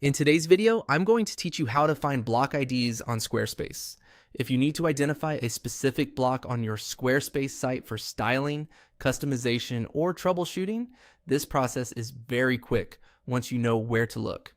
In today's video, I'm going to teach you how to find block IDs on Squarespace. If you need to identify a specific block on your Squarespace site for styling, customization, or troubleshooting, this process is very quick once you know where to look.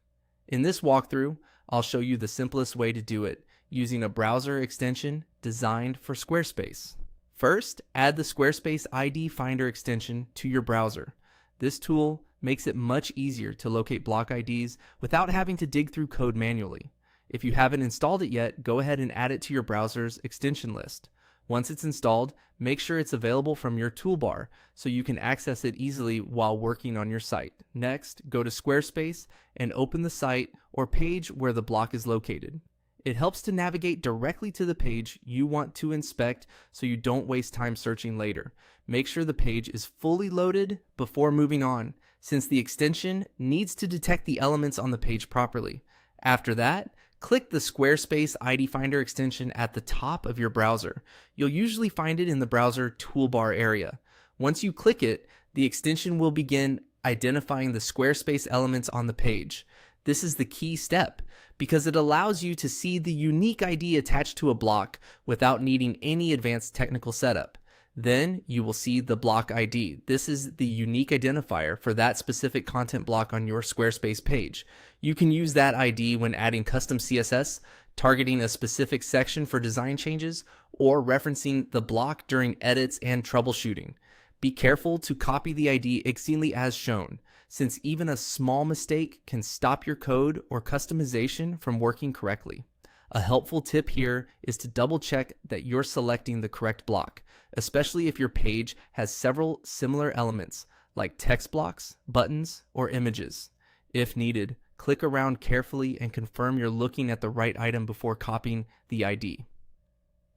In this walkthrough, I'll show you the simplest way to do it using a browser extension designed for Squarespace. First, add the Squarespace ID Finder extension to your browser. This tool makes it much easier to locate block IDs without having to dig through code manually. If you haven't installed it yet, go ahead and add it to your browser's extension list. Once it's installed, make sure it's available from your toolbar so you can access it easily while working on your site. Next, go to Squarespace and open the site or page where the block is located. It helps to navigate directly to the page you want to inspect so you don't waste time searching later. Make sure the page is fully loaded before moving on, since the extension needs to detect the elements on the page properly. After that, click the Squarespace ID Finder extension at the top of your browser. You'll usually find it in the browser toolbar area. Once you click it, the extension will begin identifying the Squarespace elements on the page. This is the key step because it allows you to see the unique ID attached to a block without needing any advanced technical setup. Then you will see the block ID. This is the unique identifier for that specific content block on your Squarespace page. You can use that ID when adding custom CSS, targeting a specific section for design changes, or referencing the block during edits and troubleshooting. Be careful to copy the ID exactly as shown, since even a small mistake can stop your code or customization from working correctly. A helpful tip here is to double check that you're selecting the correct block, especially if your page has several similar elements like text blocks, buttons, or images. If needed, click around carefully and confirm you're looking at the right item before copying the ID.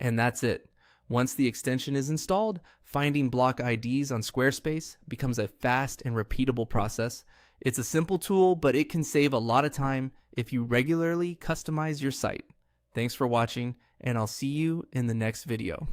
And that's it. Once the extension is installed, finding block IDs on Squarespace becomes a fast and repeatable process. It's a simple tool, but it can save a lot of time if you regularly customize your site. Thanks for watching, and I'll see you in the next video.